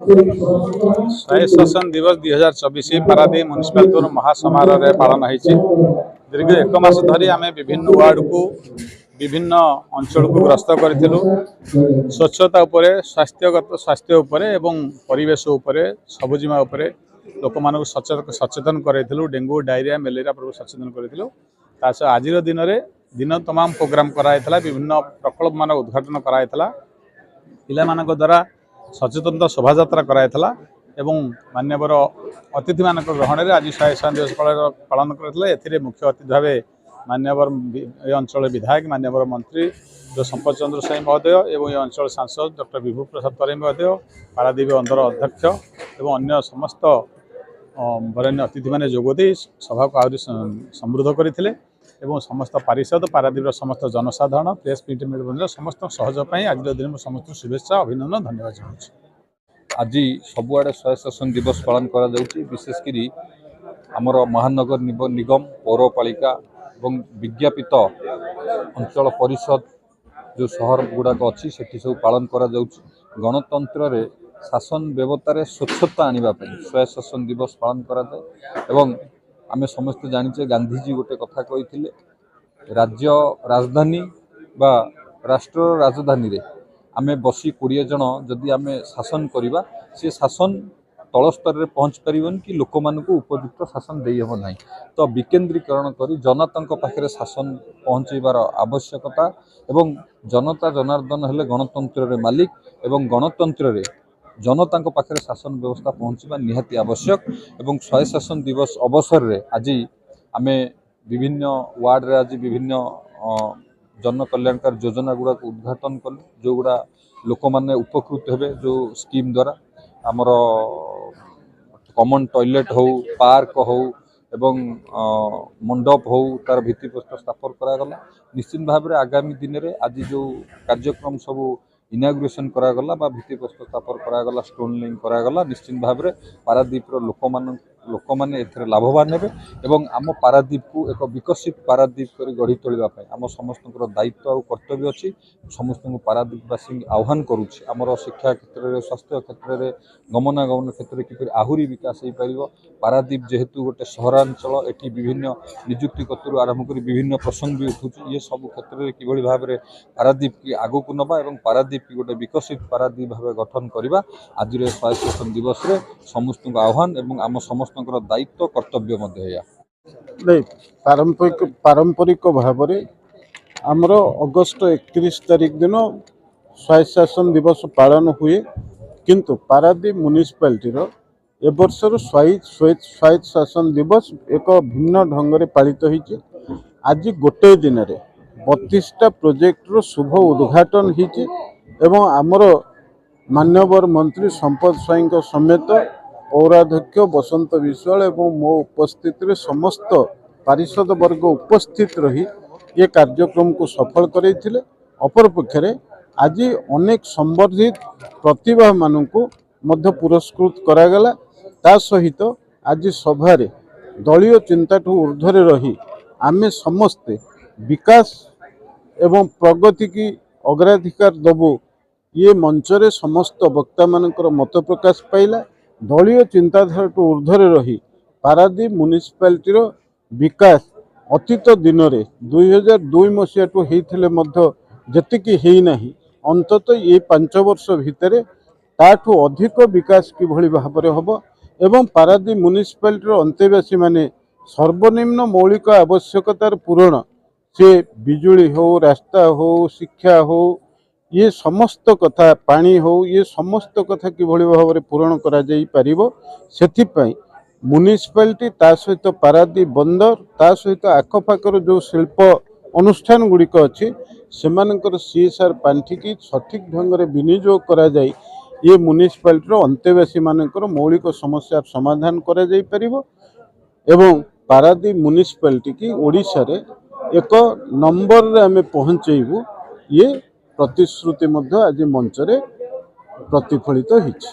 स्वायत्त शासन दिवस 2024 पारादीप म्युनिसिपालिटी महासमारोह पालन होती। दीर्घ एक मास धरी आम विभिन्न वार्ड को विभिन्न अंचल को ग्रस्त करूँ। स्वच्छता उपरे, स्वास्थ्य उपरे एवं परिवेश उपरे, सबुजिमा उपरे लोक मान सचेतन करूँ। डेंगू डायरिया मलेरिया पर सचेतन करूँ। आज दिन में दिन तमाम प्रोग्राम कराइला, विभिन्न प्रकल्प मान उद्घाटन कराइला, पिला द्वारा सचेतनता शोभा कराइला एवं मान्यवर अतिथि मान ग्रहण में आज स्वायत्त दिवस पालन करते। मुख्य अतिथि भाव मान्यवर अंचल विधायक मान्यवर मंत्री जो संपत चंद्र साई महोदय एवं ये अंचल सांसद डॉक्टर विभू प्रसाद तराई महोदय, पारादीप अंदर अध्यक्ष एवं अन्य समस्त वरेण्य अतिथि मैंने जोगदे सभा को आहरी समृद्ध करते। समस्त पारिषद पारादीप समस्त जनसाधारण प्रेस प्रिंट मीडिया समस्त सहयोग आज दिन में समस्त शुभेच्छा अभिनंदन धन्यवाद चाहूँगी। आज सबुआड़े स्वायत्त शासन दिवस पालन करा जाउछि। विशेषकर आमर महानगर निगम पौरपालिका और विज्ञापित अंचल परिषद जो शहर गुड़ाक अच्छी से सब पालन करा जाउछि। गणतंत्र रे शासन व्यवस्था स्वच्छता आने स्वायत्त शासन दिवस पालन करा जाए। एवं आमे समस्त जानिचे गांधीजी गोटे कथा कही, राज्य राजधानी बा राष्ट्र राजधानी रे आमे बसी 20 जन जदि आमे शासन करिबा से शासन तल स्तर रे पहुँच पारिबन कि लोक मानकु उपयुक्त शासन देई हेबो नाही। तो विकेंद्रीकरण करी जनतांक पाखरे शासन पहुँचेबार आवश्यकता एवं जनता जनार्दन हेले गणतंत्र रे मालिक एवं गणतंत्र रे जनतांक पाखरे शासन व्यवस्था पहुँचवा निहाती आवश्यक। एवं स्वायत्त शासन दिवस अवसर रे आज आमे विभिन्न वार्ड रे आज विभिन्न जन कल्याणकारी योजना गुड़ा को उद्घाटन कलु, जो गुड़ा लोक माने उपकृत हेबे। जो स्कीम द्वारा आमर कॉमन टॉयलेट हो, पार्क हो एवं मंडप हो तार भित्तिप्रस्तर स्थापन करागला। निश्चित भाव में आगामी दिन में आज जो कार्यक्रम सब इनाग्रेशन करागला बा भित्तिप्रस्तर स्थापन करागला, स्टोन लेइंग करागला, निश्चित भाव में पारादीप लोक माने एथरे लाभवान हेबे। एवं आम पारादीप को एक विकसित पारादीप कर गढ़ी तोलिबा पय आम समस्त दायित्व और कर्तव्य अच्छी। समस्त पारादीपवासी आह्वान करुच्ची आमर शिक्षा क्षेत्र में, स्वास्थ्य क्षेत्र में, गमनागमन क्षेत्र में किपरि आहुरी विकास हो पारिबो। पारादीप जेहेतु गोटे सहरांचल, एटी विभिन्न नियुक्ति कतरु आरंभ कर विभिन्न प्रसंग भी उठुची। ये सब क्षेत्र में किभଳି भाव में पारादीप की आगो को नबा एवं पारादीप की गोटे विकसित पारादीप भाव गठन करवा आज स्वायत्त शासन दिवस रे समस्त आह्वान एवं आम समस्त दायित्व कर्तव्य नहीं। पारंपरिक भाव में आमर अगस्ट 31 तारिख दिन स्वायत्त शासन दिवस पालन हुए, किंतु पारादीप म्युनिसिपालिटी ए वर्षर स्वायत्त शासन दिवस एक भिन्न ढंग से पालित होइछि। आज गोटे दिन में 32टा प्रोजेक्टर शुभ उद्घाटन होइछि एवं आमर मान्यवर मंत्री संपत साई समेत पौराध्यक्ष बसंत विश्वाल एवं मो उपस्थित रे समस्त पारिषद वर्ग उपस्थित रही ये कार्यक्रम को सफल करैथिले। अपरपक्षे आज अनेक संवर्धित प्रतिभा मानू मध्य पुरस्कृत करागला। ता सहित आज सभा दलीय चिंताठू ऊर्ध्वरे रही आमे समस्ते विकास एवं प्रगति की अग्राधिकार दबु ये मंचरे समस्त वक्ता मानकर मत प्रकाश पाइला। दलीय चिंताधारा ऊर्ध्वरे रही पारादीप म्युनिसिपालिटीर विकास अतीत दिन में 2002 मसीहा होइथिले मध्य जतिकी हेई नाही, अंततः ये 5 वर्ष भितर ताठू अधिक विकास किभଳି भाବରେ हबो एवं पारादीप म्युनिसिपालिटीर अंतेवासी माने सर्वनिम्न मौलिक आवश्यकतार पूरण से बिजुली हो, रास्ता हो, शिक्षा हो, ये समस्त कथा पानी हो, ये समस्त कथा किभଳି भाବରେ पूरण करा जाई परिबो। सेथिपई म्युनिसिपालिटी ता सहित पारादीप बंदर ता सहित आखपाखर जो शिल्प अनुष्ठान गुड़िक अच्छी सेमानकर CSR पांठी की सठिक ढंग से विनियोग करा जाई ये म्युनिसिपालिटीर अंतेवासी मानकर मौलिक समस्या समाधान करा जाई परिबो एवं पारादीप म्युनिसिपालिटी की ओडिशा रे एक नंबर रे आमे पहुंचेबू ये प्रतिश्रुति मध्य आज मंच रे प्रतिफलित होइछि।